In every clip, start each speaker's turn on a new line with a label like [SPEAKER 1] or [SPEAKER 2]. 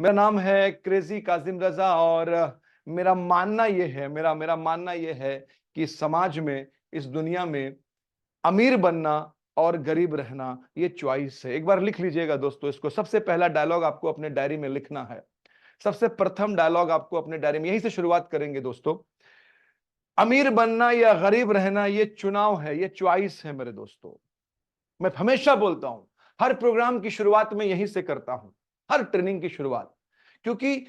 [SPEAKER 1] मेरा नाम है क्रेजी काजिम रजा और मेरा मानना यह है मेरा मेरा मानना यह है कि समाज में, इस दुनिया में अमीर बनना और गरीब रहना ये चॉइस है। एक बार लिख लीजिएगा दोस्तों इसको। सबसे पहला डायलॉग आपको अपने डायरी में लिखना है। सबसे प्रथम डायलॉग आपको अपने डायरी में, यहीं से शुरुआत करेंगे दोस्तों। अमीर बनना या गरीब रहना ये चुनाव है, ये चॉइस है मेरे दोस्तों। मैं हमेशा बोलता हूं, हर प्रोग्राम की शुरुआत में यहीं से करता हूं, हर ट्रेनिंग की शुरुआत। क्योंकि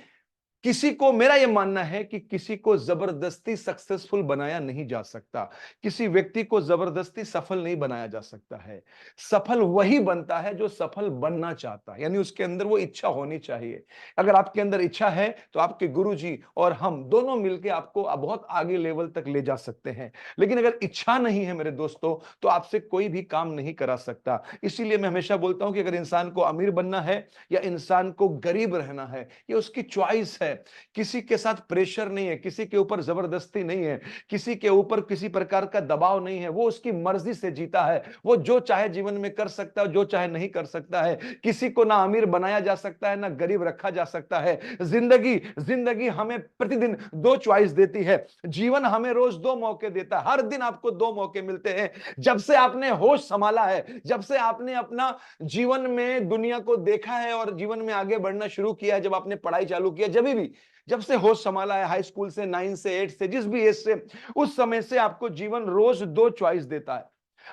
[SPEAKER 1] किसी को, मेरा यह मानना है कि किसी को जबरदस्ती सक्सेसफुल बनाया नहीं जा सकता। किसी व्यक्ति को जबरदस्ती सफल नहीं बनाया जा सकता है। सफल वही बनता है जो सफल बनना चाहता है, यानी उसके अंदर वो इच्छा होनी चाहिए। अगर आपके अंदर इच्छा है तो आपके गुरुजी और हम दोनों मिलकर आपको बहुत आगे लेवल तक ले जा सकते हैं। लेकिन अगर इच्छा नहीं है मेरे दोस्तों, तो आपसे कोई भी काम नहीं करा सकता। इसीलिए मैं हमेशा बोलता हूं कि अगर इंसान को अमीर बनना है या इंसान को गरीब रहना है, ये उसकी चॉइस है। किसी के साथ प्रेशर नहीं है, किसी के ऊपर जबरदस्ती नहीं है, किसी के ऊपर किसी प्रकार का दबाव नहीं है। वो उसकी मर्जी से जीता है। वो जो चाहे जीवन में कर सकता है, जो चाहे नहीं कर सकता है। किसी को ना अमीर बनाया जा सकता है, ना गरीब रखा जा सकता है। जिंदगी जिंदगी हमें प्रतिदिन दो चॉइस देती है। जीवन हमें रोज दो मौके देता है। हर दिन आपको दो मौके मिलते हैं। जब से आपने होश संभाला है, जब से आपने अपना जीवन में दुनिया को देखा है और जीवन में आगे बढ़ना शुरू किया है, जब आपने पढ़ाई चालू किया, जब से होश संभाला है, हाई स्कूल से, 9 से, 8 से, जिस भी एज से, उस समय से आपको जीवन रोज दो चॉइस देता है।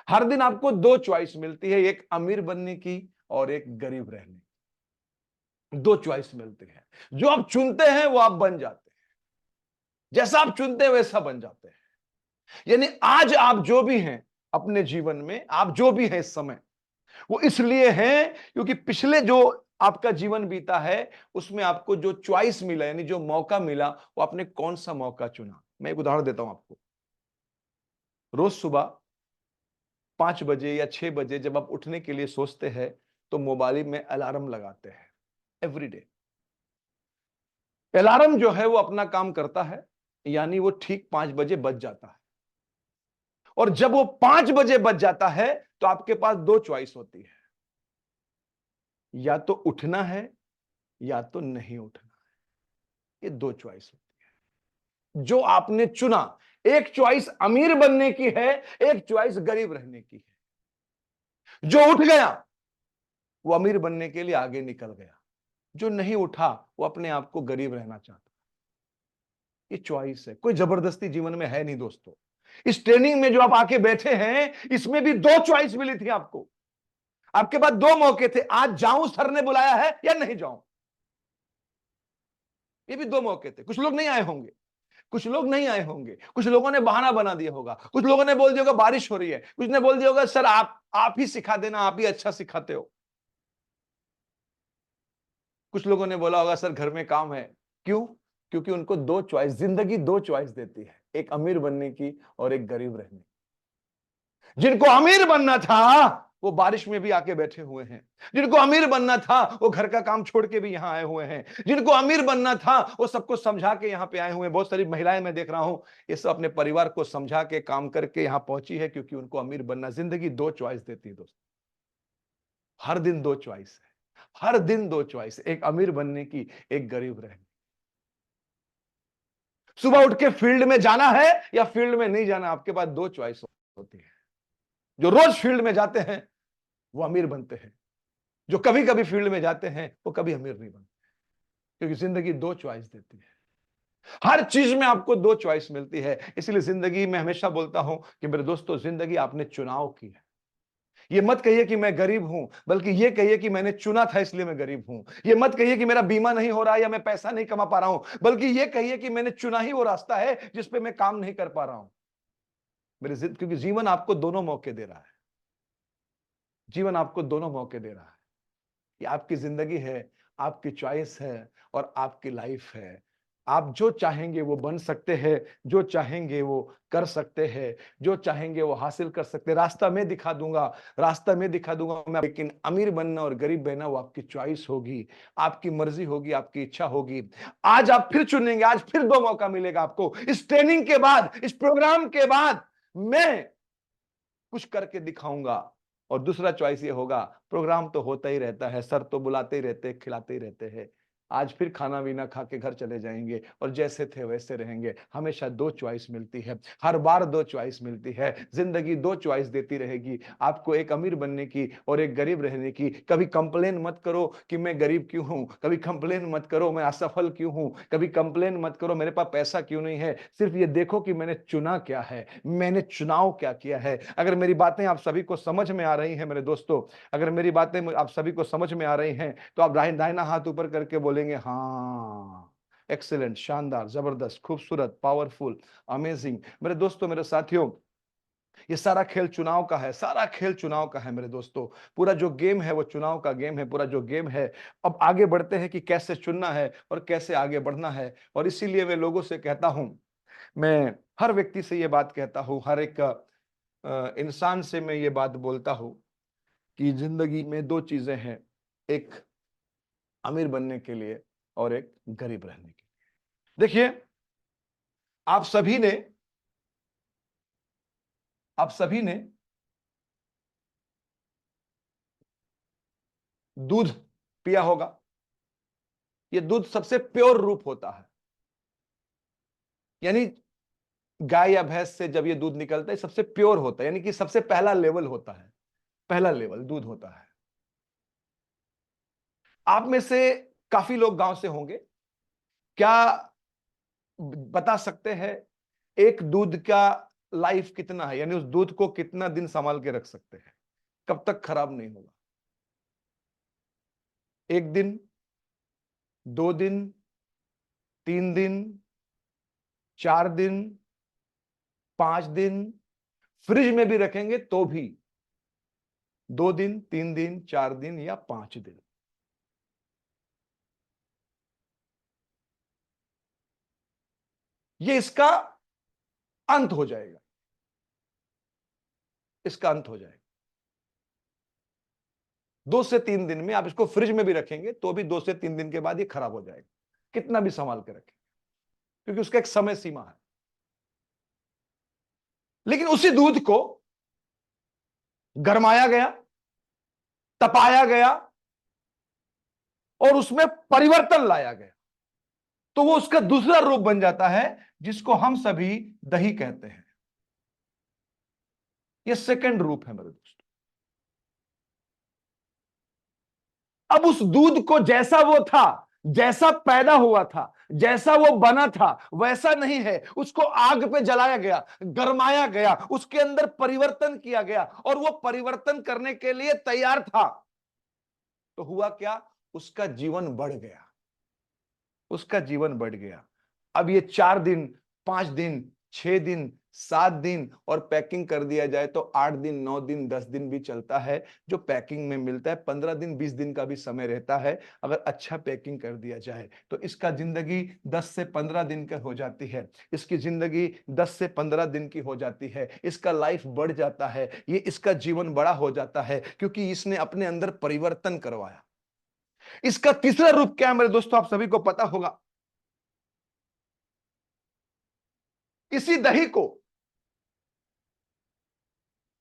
[SPEAKER 1] हर दिन आपको दो चॉइस मिलती है, एक अमीर बनने की और एक गरीब रहने की। दो चॉइस मिलती है। जो आप चुनते हैं वो आप बन जाते हैं। जैसा आप चुनते हैं वैसा बन जाते हैं। यानी आज आप जो भी हैं अपने जीवन में, आप जो भी हैं इस समय, वो इसलिए है क्योंकि पिछले जो आपका जीवन बीता है उसमें आपको जो चॉइस मिला, यानी जो मौका मिला, वो आपने कौन सा मौका चुना। मैं एक उदाहरण देता हूं आपको। रोज सुबह 5 बजे या 6 बजे जब आप उठने के लिए सोचते हैं, तो मोबाइल में अलार्म लगाते हैं। एवरीडे अलार्म जो है वो अपना काम करता है, यानी वो ठीक 5 बजे बज जाता है। और जब वो 5 बजे बज जाता है तो आपके पास दो चॉइस होती है, या तो उठना है या तो नहीं उठना है। ये दो चॉइस होती है जो आपने चुना। एक चॉइस अमीर बनने की है, एक चॉइस गरीब रहने की है। जो उठ गया वो अमीर बनने के लिए आगे निकल गया, जो नहीं उठा वो अपने आप को गरीब रहना चाहता। ये चॉइस है, कोई जबरदस्ती जीवन में है नहीं दोस्तों। इस ट्रेनिंग में जो आप आके बैठे हैं, इसमें भी दो चॉइस मिली थी आपको। आपके पास दो मौके थे, आज जाऊं सर ने बुलाया है या नहीं जाऊं। ये भी दो मौके थे। कुछ लोग नहीं आए होंगे, कुछ लोग नहीं आए होंगे, कुछ लोगों ने बहाना बना दिया होगा, कुछ लोगों ने बोल दिया होगा बारिश हो रही है, कुछ ने बोल दिया होगा सर आप ही सिखा देना, आप ही अच्छा सिखाते हो। कुछ लोगों ने बोला होगा सर घर में काम है। क्यों? क्योंकि उनको दो चॉइस, जिंदगी दो चॉइस देती है, एक अमीर बनने की और एक गरीब रहने की। जिनको अमीर बनना था वो बारिश में भी आके बैठे हुए हैं। जिनको अमीर बनना था वो घर का काम छोड़ के भी यहां आए हुए हैं। जिनको अमीर बनना था वो सबको समझा के यहां पे आए हुए हैं। बहुत सारी महिलाएं मैं देख रहा हूं, ये सब अपने परिवार को समझा के काम करके यहां पहुंची है, क्योंकि उनको अमीर बनना। जिंदगी दो चॉइस देती है दोस्तों। हर दिन दो चॉइस है, हर दिन दो चॉइस, एक अमीर बनने की, एक गरीब रहने। सुबह उठ के फील्ड में जाना है या फील्ड में नहीं जाना, आपके पास दो चॉइस होती है। जो रोज फील्ड में जाते हैं वो अमीर बनते हैं, जो कभी कभी फील्ड में जाते हैं वो कभी अमीर नहीं बनते, क्योंकि जिंदगी दो चॉइस देती है। हर चीज में आपको दो चॉइस मिलती है। इसलिए जिंदगी में हमेशा बोलता हूं कि मेरे दोस्तों, जिंदगी आपने चुनाव की है। ये मत कहिए कि मैं गरीब हूं, बल्कि ये कहिए कि मैंने चुना था इसलिए मैं गरीब हूं। ये मत कहिए कि मेरा बीमा नहीं हो रहा है या मैं पैसा नहीं कमा पा रहा हूं, बल्कि ये कहिए कि मैंने चुना ही वो रास्ता है जिस पे मैं काम नहीं कर पा रहा हूं। क्योंकि जीवन आपको दोनों मौके दे रहा है। जीवन आपको दोनों मौके दे रहा है। ये आपकी जिंदगी है, आपकी चॉइस है और आपकी लाइफ है। आप जो चाहेंगे वो बन सकते हैं, जो चाहेंगे वो कर सकते हैं, जो चाहेंगे वो हासिल कर सकते हैं। रास्ता मैं दिखा दूंगा, रास्ता मैं दिखा दूंगा मैं, लेकिन अमीर बनना और गरीब बनना वो आपकी चॉइस होगी, आपकी मर्जी होगी, आपकी इच्छा होगी। आज आप फिर चुनेंगे, आज फिर दो मौका मिलेगा आपको। इस ट्रेनिंग के बाद, इस प्रोग्राम के बाद मैं कुछ करके दिखाऊंगा। और दूसरा चॉइस ये होगा, प्रोग्राम तो होता ही रहता है, सर तो बुलाते ही रहते हैं, खिलाते ही रहते हैं, आज फिर खाना वीना खा के घर चले जाएंगे और जैसे थे वैसे रहेंगे। हमेशा दो चॉइस मिलती है, हर बार दो चॉइस मिलती है। जिंदगी दो चॉइस देती रहेगी आपको, एक अमीर बनने की और एक गरीब रहने की। कभी कंप्लेन मत करो कि मैं गरीब क्यों हूं, कभी कंप्लेन मत करो मैं असफल क्यों हूं, कभी कंप्लेन मत करो मेरे पास पैसा क्यों नहीं है। सिर्फ ये देखो कि मैंने चुना क्या है, मैंने चुनाव क्या किया है। अगर मेरी बातें आप सभी को समझ में आ रही हैं मेरे दोस्तों, अगर मेरी बातें आप सभी को समझ में आ रही हैं, तो आप दाहिना हाथ ऊपर करके बोलेंगे हाँ। एक्सीलेंट, शानदार, जबरदस्त, खूबसूरत, पावरफुल, अमेजिंग। मेरे दोस्तों, मेरे साथियों, ये सारा खेल चुनाव का है, सारा खेल चुनाव का है मेरे दोस्तों। पूरा जो गेम है वो चुनाव का गेम है, पूरा जो गेम है। अब आगे बढ़ते हैं कि कैसे चुनना है और कैसे आगे बढ़ना है। और इसीलिए मैं लोगों से कहता हूं, मैं हर व्यक्ति से ये बात कहता हूं, हर एक इंसान से मैं ये बात बोलता हूं कि जिंदगी में दो चीजें हैं, एक अमीर बनने के लिए और एक गरीब रहने के लिए। देखिए, आप सभी ने आप सभी ने दूध पिया होगा। ये दूध सबसे प्योर रूप होता है, यानी गाय या भैंस से जब ये दूध निकलता है सबसे प्योर होता है, यानी कि सबसे पहला लेवल होता है, पहला लेवल दूध होता है। आप में से काफी लोग गांव से होंगे, क्या बता सकते हैं एक दूध का लाइफ कितना है, यानी उस दूध को कितना दिन संभाल के रख सकते हैं, कब तक खराब नहीं होगा? एक दिन, 2 दिन, 3 दिन, 4 दिन, 5 दिन, फ्रिज में भी रखेंगे तो भी 2 दिन, 3 दिन, 4 दिन या 5 दिन। ये इसका अंत हो जाएगा, इसका अंत हो जाएगा। 2 से 3 दिन में आप इसको फ्रिज में भी रखेंगे तो भी 2 से 3 दिन के बाद ये खराब हो जाएगा, कितना भी संभाल के रखें, क्योंकि उसका एक समय सीमा है। लेकिन उसी दूध को गरमाया गया, तपाया गया और उसमें परिवर्तन लाया गया, तो वो उसका दूसरा रूप बन जाता है, जिसको हम सभी दही कहते हैं। ये सेकंड रूप है मेरे दोस्तों। अब उस दूध को जैसा वो था, जैसा पैदा हुआ था, जैसा वो बना था, वैसा नहीं है। उसको आग पे जलाया गया, गरमाया गया, उसके अंदर परिवर्तन किया गया और वो परिवर्तन करने के लिए तैयार था। तो हुआ क्या? उसका जीवन बढ़ गया, उसका जीवन बढ़ गया। अब ये 4 दिन, 5 दिन, 6 दिन, 7 दिन और पैकिंग कर दिया जाए तो 8 दिन, 9 दिन, 10 दिन भी चलता है। जो पैकिंग में मिलता है 15 दिन, 20 दिन का भी समय रहता है। अगर अच्छा पैकिंग कर दिया जाए तो इसका जिंदगी 10 से 15 दिन का हो जाती है, इसकी जिंदगी 10 से 15 दिन की हो जाती है, इसका लाइफ बढ़ जाता है, ये इसका जीवन बड़ा हो जाता है, क्योंकि इसने अपने अंदर परिवर्तन करवाया। इसका तीसरा रूप क्या है मेरे दोस्तों, आप सभी को पता होगा। इसी दही को,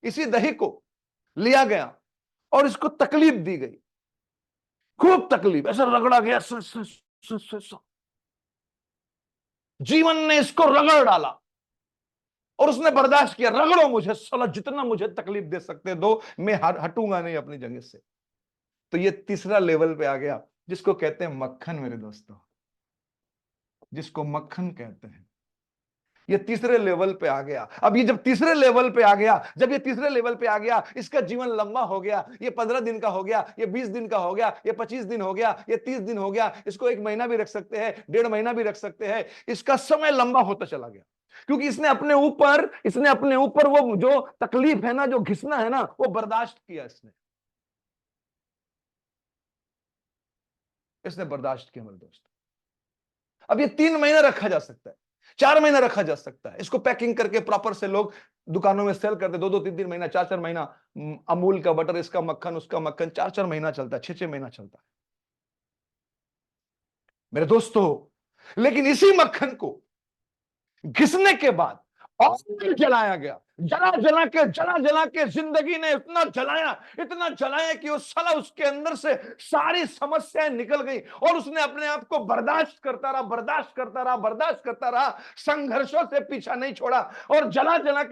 [SPEAKER 1] इसी दही को लिया गया और इसको तकलीफ दी गई, खूब तकलीफ, ऐसा रगड़ा गया, जीवन ने इसको रगड़ डाला और उसने बर्दाश्त किया। रगड़ो मुझे साला, जितना मुझे तकलीफ दे सकते दो, मैं हटूंगा नहीं अपनी जगह से। तो ये तीसरा लेवल पे आ गया, जिसको कहते हैं मक्खन मेरे दोस्तों, जिसको मक्खन कहते हैं। ये तीसरे लेवल पे आ गया। अब ये जब तीसरे लेवल पे आ गया, जब ये तीसरे लेवल पे आ गया, इसका जीवन लंबा हो गया। ये 15 दिन का हो गया, ये 20 दिन का हो गया, ये 25 दिन हो गया, ये 30 दिन हो गया, इसको 1 महीना भी रख सकते हैं, 1.5 महीना भी रख सकते हैं। इसका समय लंबा होता चला गया, क्योंकि इसने अपने ऊपर वो जो तकलीफ है ना, जो घिसना है ना, वो बर्दाश्त किया। इसने बर्दाश्त किया मेरे दोस्त। अब ये 3 महीना रखा जा सकता है, 4 महीना रखा जा सकता है। इसको पैकिंग करके प्रॉपर से लोग दुकानों में सेल करते, 2-2, 3-3 महीना, 4-4 महीना। अमूल का बटर, इसका मक्खन, उसका मक्खन 4-4 महीना चलता है, 6-6 महीना चलता है मेरे दोस्तों। लेकिन इसी मक्खन को घिसने के बाद और जलाया गया, जला जला के जिंदगी ने इतना जलाया कि वो साला उसके अंदर से सारी समस्याएं निकल गई और उसने अपने आप को बर्दाश्त करता रहा, बर्दाश्त करता रहा, बर्दाश्त करता रहा, संघर्षों से पीछा नहीं छोड़ा और जला जला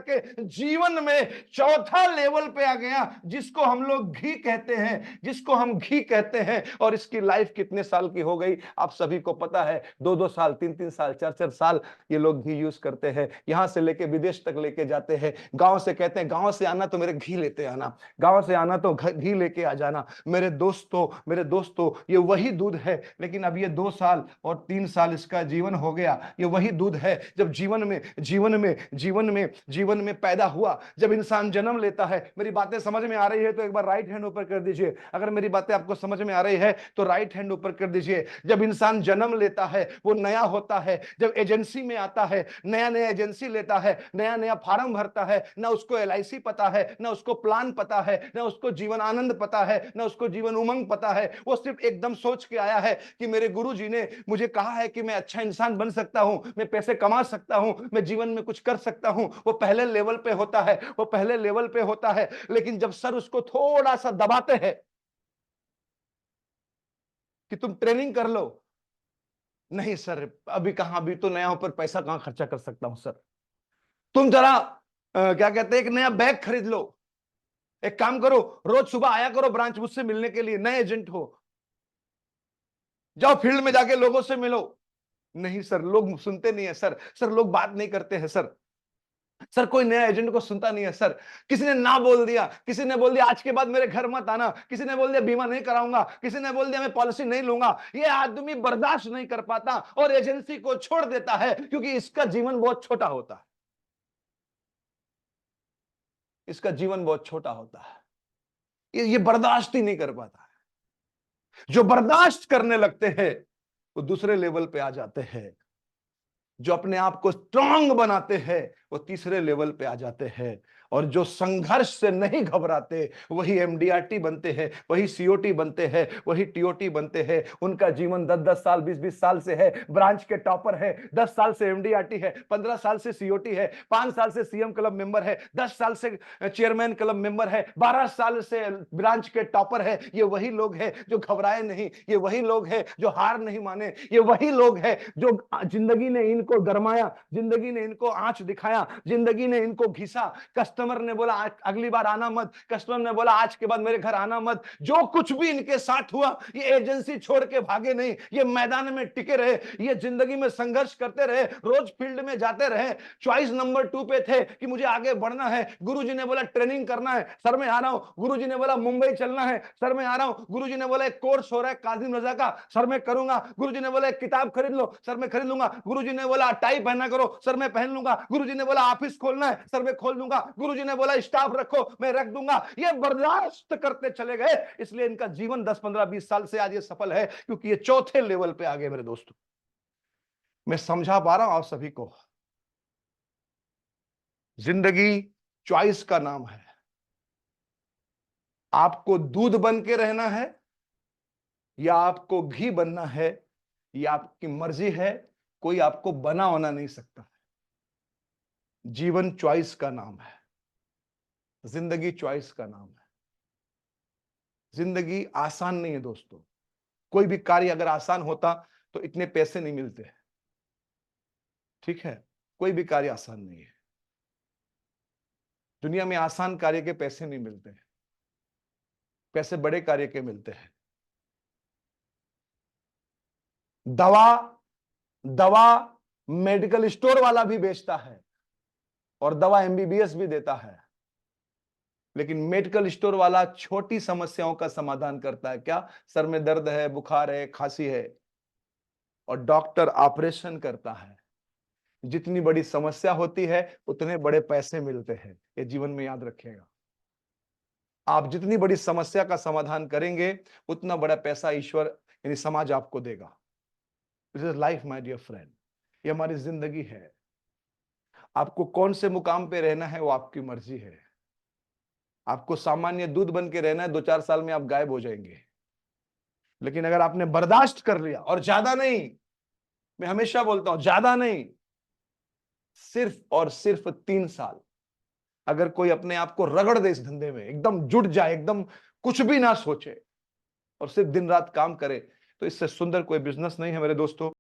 [SPEAKER 1] के जीवन में चौथा लेवल पे आ गया, जिसको हम लोग घी कहते हैं, जिसको हम घी कहते हैं। और इसकी लाइफ कितने साल की हो गई आप सभी को पता है, 2-2 साल, 3-3 साल, 4-4 साल ये लोग घी यूज करते हैं। यहां से लेके विदेश तक लेके जाते हैं। गांव से कहते हैं गांव से आना तो मेरे घी लेते आना, गांव से आना तो घी लेके आ जाना। मेरे दोस्तों ये वही दूध है, लेकिन अब ये 2 साल और 3 साल इसका जीवन हो गया। ये वही दूध है जब जीवन में पैदा हुआ, जब इंसान जन्म लेता है। मेरी बातें समझ में आ रही है तो एक बार राइट हैंड ऊपर कर दीजिए। अगर मेरी बातें आपको समझ में आ रही है तो राइट हैंड ऊपर कर दीजिए। जब इंसान जन्म लेता है वो नया होता है। जब एजेंसी में आता है, नया नया एजेंसी लेता है, नया नया फार्म भरता है, ना उसको एलआईसी पता है, ना उसको प्लान पता है, ना उसको जीवन आनंद पता है, ना उसको जीवन उमंग पता है। वो सिर्फ एकदम सोच के आया है कि मेरे गुरुजी ने मुझे कहा है कि मैं अच्छा इंसान बन सकता हूं, मैं पैसे कमा सकता हूं, मैं जीवन में कुछ कर सकता हूं। वो पहले लेवल पे होता है, वो पहले लेवल पे होता है। लेकिन जब सर उसको थोड़ा सा दबाते हैं कि तुम ट्रेनिंग कर लो, नहीं सर अभी कहां, अभी तो नया ऊपर पैसा कहां खर्चा कर सकता हूं सर। तुम जरा क्या कहते हैं एक नया बैग खरीद लो, एक काम करो रोज सुबह आया करो ब्रांच मुझसे मिलने के लिए, नए एजेंट हो, जाओ फील्ड में जाके लोगों से मिलो। नहीं सर लोग सुनते नहीं है सर, सर लोग बात नहीं करते हैं सर, सर कोई नया एजेंट को सुनता नहीं है सर। किसी ने ना बोल दिया, किसी ने बोल दिया आज के बाद मेरे घर मत आना, किसी ने बोल दिया बीमा नहीं कराऊंगा, किसी ने बोल दिया मैं पॉलिसी नहीं लूंगा। ये आदमी बर्दाश्त नहीं कर पाता और एजेंसी को छोड़ देता है, क्योंकि इसका जीवन बहुत छोटा होता है, इसका जीवन बहुत छोटा होता है। ये बर्दाश्त ही नहीं कर पाता है। जो बर्दाश्त करने लगते हैं वो दूसरे लेवल पे आ जाते हैं। जो अपने आप को स्ट्रांग बनाते हैं वो तीसरे लेवल पे आ जाते हैं। और जो संघर्ष से नहीं घबराते वही एमडीआरटी बनते हैं, वही सीओटी बनते हैं, वही टीओटी बनते हैं। उनका जीवन 10-10 साल, 20-20 साल से है, ब्रांच के टॉपर है, 10 साल से एमडीआरटी है, 15 साल से सीओटी है, 5 साल से सीएम क्लब मेंबर है, 10 साल से चेयरमैन क्लब मेंबर है, 12 साल से ब्रांच के टॉपर है। ये वही लोग हैं जो घबराए नहीं, ये वही लोग हैं जो हार नहीं माने, ये वही लोग हैं जो जिंदगी ने इनको गरमाया, जिंदगी ने इनको आंच दिखाया, जिंदगी ने इनको घिसा। कस्टमर ने बोला अगली बार आना मत, कस्टमर ने बोला आज के बाद मेरे घर आना मत। जो कुछ भी इनके साथ हुआ, ये एजेंसी छोड़ के भागे नहीं, ये मैदान में टिके रहे, ये जिंदगी में संघर्ष करते रहे, रोज फील्ड में जाते रहे। चॉइस नंबर 2 पे थे कि मुझे आगे बढ़ना है। गुरुजी ने बोला ट्रेनिंग करना है, सर मैं आ रहा हूं। गुरुजी ने बोला मुंबई चलना है, सर मैं आ रहा हूं। गुरुजी ने बोला एक कोर्स हो रहा है काजिम रजा का, सर मैं करूंगा। गुरुजी ने बोला एक किताब खरीद लो, सर मैं खरीद लूंगा। गुरुजी ने बोला टाई पहना करो, सर मैं पहन लूंगा। गुरुजी ने बोला ऑफिस खोलना है, सर मैं खोल दूंगा। गुरुजी ने बोला स्टाफ रखो, मैं रख दूंगा। ये बर्दाश्त करते चले गए, इसलिए इनका जीवन 10, 15, 20 साल से आज ये सफल है, क्योंकि ये चौथे लेवल पे आ गए। मेरे दोस्तों मैं समझा पा रहा हूं आप सभी को, जिंदगी चॉइस का नाम है। आपको दूध बन के रहना है या आपको घी बनना है, ये आपकी मर्जी है, कोई आपको बना होना नहीं सकता। जीवन चॉइस का नाम है, जिंदगी चॉइस का नाम है। जिंदगी आसान नहीं है दोस्तों। कोई भी कार्य अगर आसान होता तो इतने पैसे नहीं मिलते, ठीक है। कोई भी कार्य आसान नहीं है दुनिया में, आसान कार्य के पैसे नहीं मिलते हैं, पैसे बड़े कार्य के मिलते हैं। दवा दवा मेडिकल स्टोर वाला भी बेचता है और दवा एमबीबीएस भी देता है, लेकिन मेडिकल स्टोर वाला छोटी समस्याओं का समाधान करता है। क्या? सर में दर्द है, बुखार है, खांसी है, और डॉक्टर ऑपरेशन करता है। जितनी बड़ी समस्या होती है उतने बड़े पैसे मिलते हैं, ये जीवन में याद रखिएगा। आप जितनी बड़ी समस्या का समाधान करेंगे उतना बड़ा पैसा ईश्वर यानी समाज आपको देगा। This is life my dear friend, ये हमारी जिंदगी है। आपको कौन से मुकाम पे रहना है वो आपकी मर्जी है। आपको सामान्य दूध बन के रहना है, 2-4 साल में आप गायब हो जाएंगे। लेकिन अगर आपने बर्दाश्त कर लिया, और ज्यादा नहीं, मैं हमेशा बोलता हूं ज्यादा नहीं, सिर्फ और सिर्फ 3 साल। अगर कोई अपने आप को रगड़ दे इस धंधे में, एकदम जुट जाए, एकदम कुछ भी ना सोचे और सिर्फ दिन रात काम करे, तो इससे सुंदर कोई बिजनेस नहीं है मेरे दोस्तों।